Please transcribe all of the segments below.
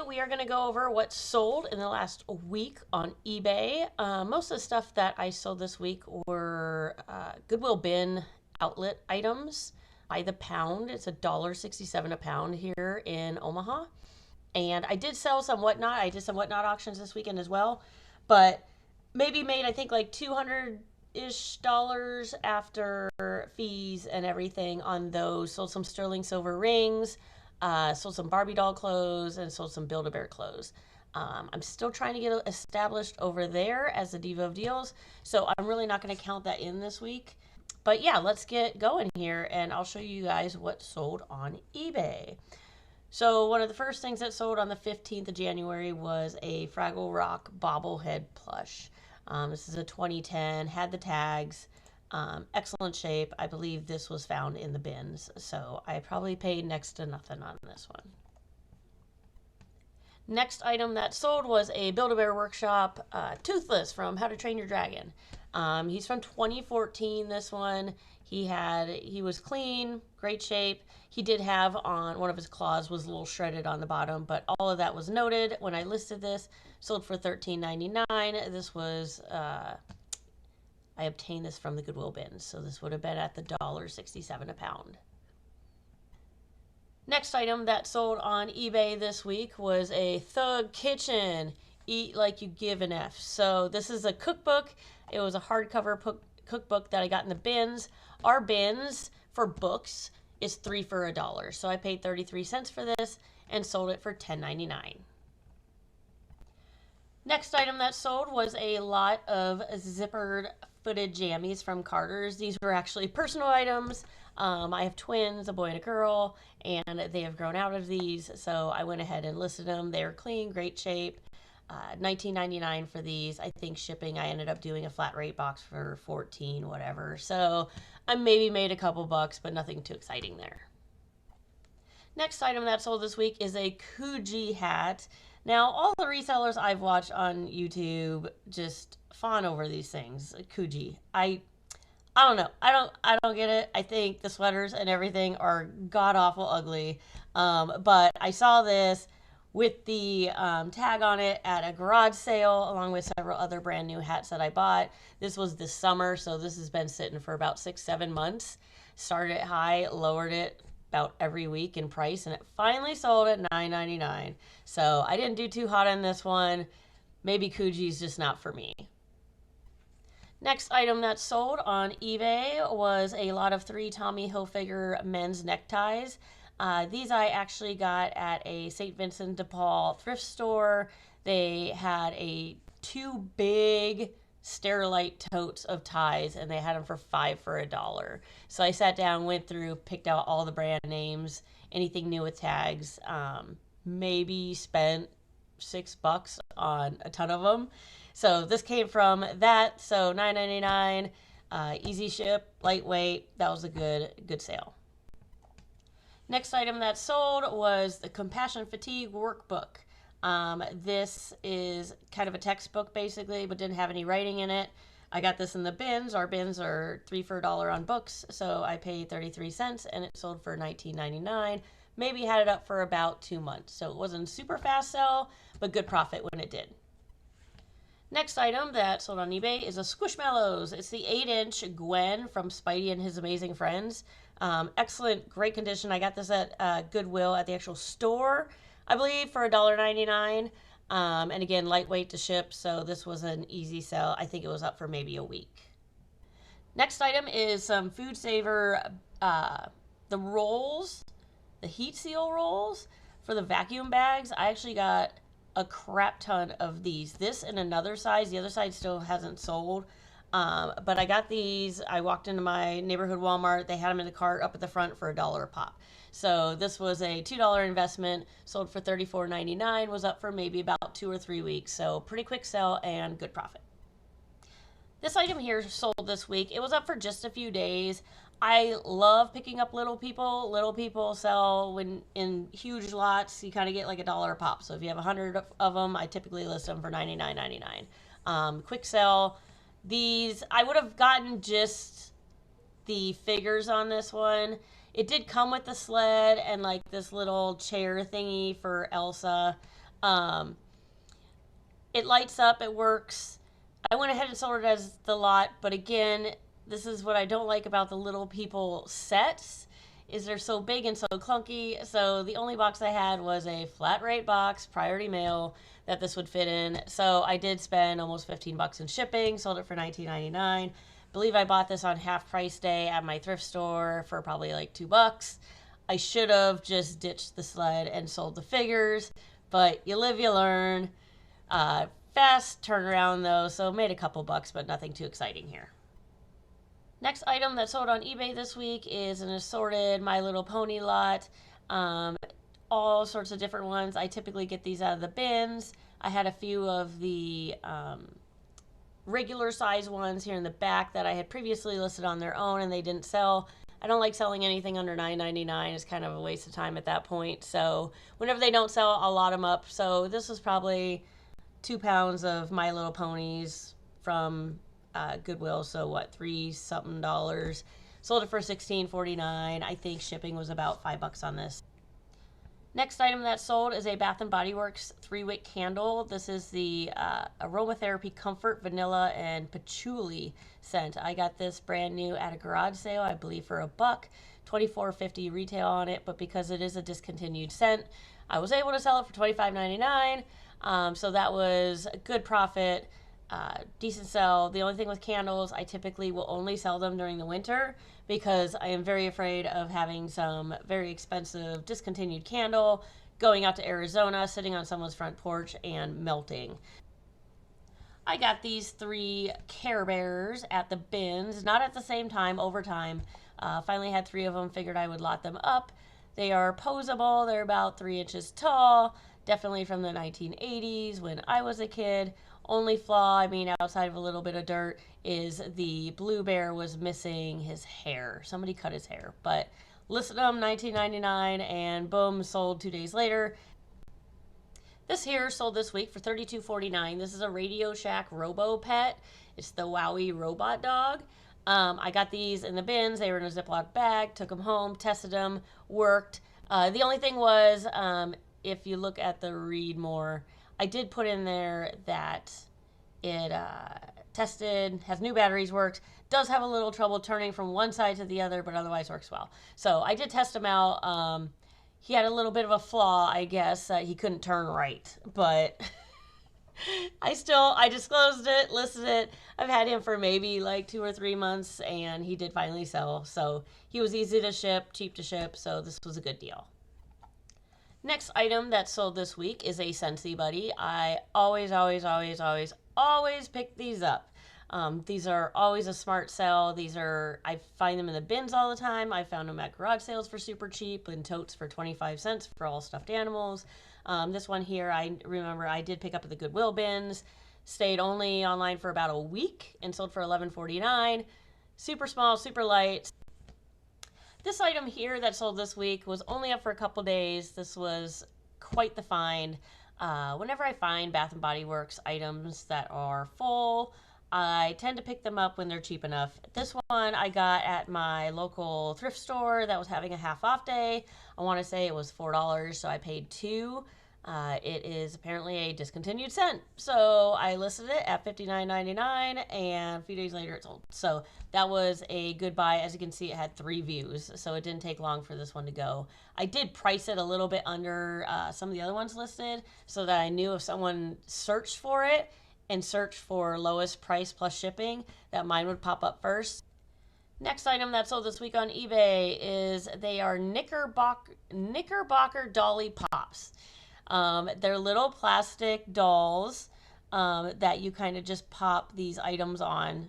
we are going to go over what sold in the last week on eBay. Most of the stuff that I sold this week were Goodwill bin outlet items by the pound. It's $1.67 a pound here in Omaha. And I did sell some whatnot. I did some whatnot auctions this weekend as well, but maybe made, I think, like $200-ish after fees and everything on those. Sold some sterling silver rings, sold some Barbie doll clothes, and sold some Build-A-Bear clothes. I'm still trying to get established over there as the Diva of Deals, so I'm really not going to count that in this week. But yeah, let's get going here, and I'll show you guys what sold on eBay. So one of the first things that sold on the 15th of January was a Fraggle Rock bobblehead plush. This is a 2010, had the tags, excellent shape. I believe this was found in the bins, so I probably paid next to nothing on this one. Next item that sold was a Build-A-Bear Workshop Toothless from How to Train Your Dragon. He's from 2014, this one. He was clean, great shape. He did have on one of his claws was a little shredded on the bottom, but all of that was noted when I listed this. Sold for $13.99. This was, I obtained this from the Goodwill bins, so this would have been at the $1.67 a pound. Next item that sold on eBay this week was a Thug Kitchen Eat Like You Give an F. So this is a cookbook. It was a hardcover cookbook that I got in the bins. Our bins for books is 3 for $1. So I paid 33 cents for this and sold it for $10.99. Next item that sold was a lot of zippered footed jammies from Carter's. These were actually personal items. I have twins, a boy and a girl, and they have grown out of these, so I went ahead and listed them. They're clean, great shape. $19.99 for these. I think shipping, I ended up doing a flat rate box for $14, whatever. So I maybe made a couple bucks, but nothing too exciting there. Next item that sold this week is a Coogee hat. Now, all the resellers I've watched on YouTube just fawn over these things. Coogee. I don't know. I don't get it. I think the sweaters and everything are god awful ugly. But I saw this with the tag on it at a garage sale along with several other brand new hats that I bought. This was this summer, so this has been sitting for about 6-7 months. Started it high, lowered it about every week in price, and it finally sold at $9.99. So I didn't do too hot on this one. Maybe Coogee's just not for me. Next item that sold on eBay was a lot of 3 Tommy Hilfiger men's neckties. These I actually got at a St. Vincent de Paul thrift store. They had 2 big Sterilite totes of ties, and they had them for 5 for $1. So I sat down, went through, picked out all the brand names, anything new with tags. Maybe spent $6 on a ton of them. So this came from that. So $9.99, easy ship, lightweight. That was a good sale. Next item that sold was the Compassion Fatigue Workbook. This is kind of a textbook basically, but didn't have any writing in it. I got this in the bins. Our bins are 3 for $1 on books, so I paid 33 cents and it sold for $19.99. Maybe had it up for about 2 months, so it wasn't super fast sell, but good profit when it did. Next item that sold on eBay is a Squishmallows. It's the 8-inch Gwen from Spidey and His Amazing Friends. Excellent, great condition. I got this at Goodwill at the actual store, I believe, for $1.99. And again, lightweight to ship, so this was an easy sell. I think it was up for maybe a week. Next item is some Food Saver, the rolls, the heat seal rolls for the vacuum bags. I actually got a crap ton of these. This in another size. The other side still hasn't sold. But I got these. I walked into my neighborhood Walmart. They had them in the cart up at the front for $1 a pop. So this was a $2 investment. Sold for $34.99. Was up for maybe about 2 or 3 weeks. So pretty quick sell and good profit. This item here sold this week. It was up for just a few days. I love picking up little people. Little people sell when in huge lots. You kind of get like $1 a pop. So if you have 100 of them, I typically list them for $99.99. Quick sell. These, I would have gotten just the figures on this one. It did come with the sled and like this little chair thingy for Elsa. Um, it lights up, it works. I went ahead and sold it as the lot, but again, this is what I don't like about the Little People sets is they're so big and so clunky. So the only box I had was a flat rate box, priority mail, that this would fit in. So I did spend almost 15 bucks in shipping, sold it for $19.99. Believe I bought this on half price day at my thrift store for probably like $2. I should have just ditched the sled and sold the figures, but you live, you learn. Fast turnaround though, so made a couple bucks, but nothing too exciting here. Next item that sold on eBay this week is an assorted My Little Pony lot. All sorts of different ones. I typically get these out of the bins. I had a few of the regular size ones here in the back that I had previously listed on their own and they didn't sell. I don't like selling anything under $9.99. It's kind of a waste of time at that point. So whenever they don't sell, I'll lot them up. So this was probably 2 pounds of My Little Ponies from Goodwill. So what, $3 something. Sold it for $16.49. I think shipping was about $5 on this. Next item that sold is a Bath & Body Works 3-wick candle. This is the Aromatherapy Comfort Vanilla and Patchouli scent. I got this brand new at a garage sale, I believe for $1, $24.50 retail on it, but because it is a discontinued scent, I was able to sell it for $25.99. So that was a good profit, decent sell. The only thing with candles, I typically will only sell them during the winter because I am very afraid of having some very expensive discontinued candle going out to Arizona, sitting on someone's front porch and melting. I got these 3 Care Bears at the bins, not at the same time, over time. Finally had 3 of them, figured I would lot them up. They are posable, they're about 3 inches tall, definitely from the 1980s when I was a kid. Only flaw, I mean, outside of a little bit of dirt, is the blue bear was missing his hair. Somebody cut his hair, but listed them $19.99 and boom, sold 2 days later. This here sold this week for $32.49. This is a Radio Shack Robo Pet. It's the Wowie robot dog. I got these in the bins. They were in a Ziploc bag, took them home, tested them, worked. The only thing was, if you look at the read more, I did put in there that it tested, has new batteries, worked, does have a little trouble turning from one side to the other, but otherwise works well. So I did test him out. He had a little bit of a flaw, I guess. He couldn't turn right, but I disclosed it, listed it. I've had him for maybe like 2 or 3 months, and he did finally sell. So he was easy to ship, cheap to ship, so this was a good deal. Next item that sold this week is a Scentsy Buddy. I always pick these up. These are always a smart sell. I find them in the bins all the time. I found them at garage sales for super cheap and totes for 25 cents for all stuffed animals. This one here, I remember I did pick up at the Goodwill bins. Stayed only online for about a week and sold for $11.49. Super small, super light. This item here that sold this week was only up for a couple days. This was quite the find. Whenever I find Bath & Body Works items that are full, I tend to pick them up when they're cheap enough. This one I got at my local thrift store that was having a half off day. I want to say it was $4, so I paid $2. It is apparently a discontinued scent. So I listed it at $59.99 and a few days later it sold. So that was a good buy. As you can see, it had 3 views, so it didn't take long for this one to go. I did price it a little bit under some of the other ones listed so that I knew if someone searched for it and searched for lowest price plus shipping, that mine would pop up first. Next item that sold this week on eBay is they are Knickerbocker Dolly Pops. They're little plastic dolls that you kind of just pop these items on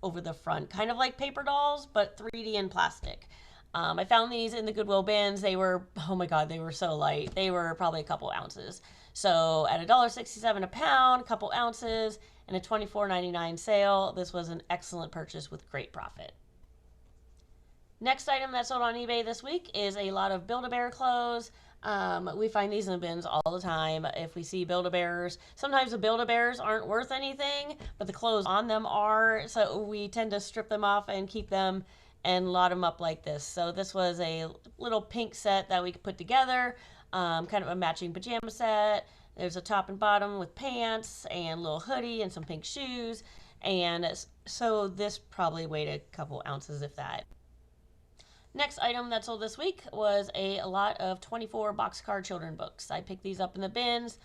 over the front, kind of like paper dolls, but 3D in plastic. I found these in the Goodwill bins. They were, oh my God, they were so light. They were probably a couple ounces. So at $1.67 a pound, a couple ounces, and a $24.99 sale, this was an excellent purchase with great profit. Next item that sold on eBay this week is a lot of Build-A-Bear clothes. We find these in the bins all the time. If we see Build-A-Bears, sometimes the Build-A-Bears aren't worth anything, but the clothes on them are, so we tend to strip them off and keep them and lot them up like this. So this was a little pink set that we could put together, kind of a matching pajama set. There's a top and bottom with pants and a little hoodie and some pink shoes. And so this probably weighed a couple ounces, if that. Next item that sold this week was a lot of 24 boxcar children books. I picked these up in the bins,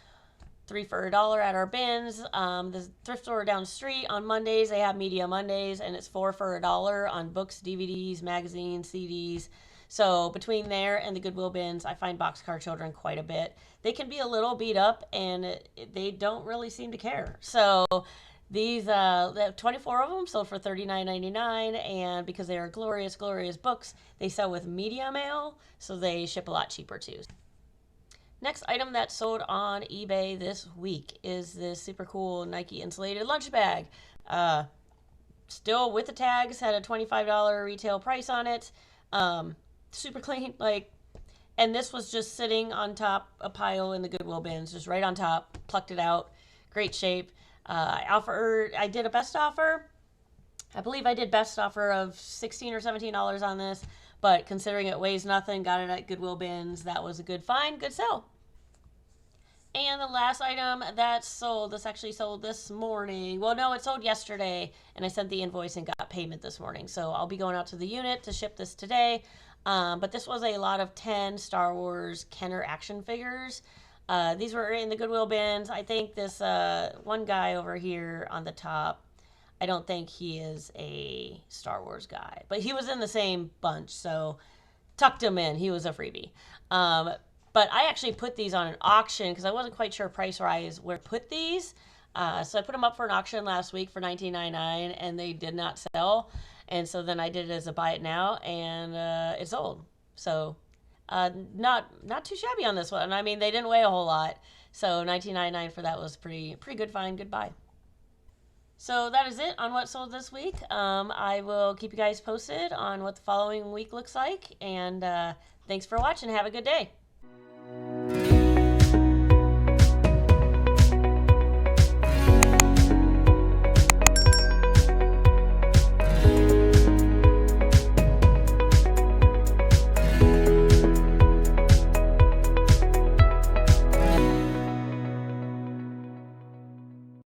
3 for $1 at our bins. The thrift store down the street on Mondays, they have Media Mondays, and it's 4 for $1 on books, DVDs, magazines, CDs. So between there and the Goodwill bins, I find boxcar children quite a bit. They can be a little beat up, and they don't really seem to care. So these 24 of them sold for $39.99, and because they are glorious, glorious books, they sell with media mail, so they ship a lot cheaper too. Next item that sold on eBay this week is this super cool Nike insulated lunch bag. Still with the tags, had a $25 retail price on it. Super clean, and this was just sitting on top a pile in the Goodwill bins, just right on top. Plucked it out, great shape. I did a best offer. I believe I did best offer of $16 or $17 on this, but considering it weighs nothing, got it at Goodwill bins. That was a good find, good sell. And the last item that sold, this actually sold this morning. Well, no, it sold yesterday, and I sent the invoice and got payment this morning. So I'll be going out to the unit to ship this today. But this was a lot of 10 Star Wars Kenner action figures. These were in the Goodwill bins. I think this one guy over here on the top, I don't think he is a Star Wars guy, but he was in the same bunch, so tucked him in. He was a freebie. But I actually put these on an auction because I wasn't quite sure price-wise where to put these. So I put them up for an auction last week for $19.99, and they did not sell. And so then I did it as a buy it now, and it sold. So not too shabby on this one. I mean, they didn't weigh a whole lot. So $19.99 for that was pretty good find, good buy. So that is it on what sold this week. I will keep you guys posted on what the following week looks like. And thanks for watching. Have a good day.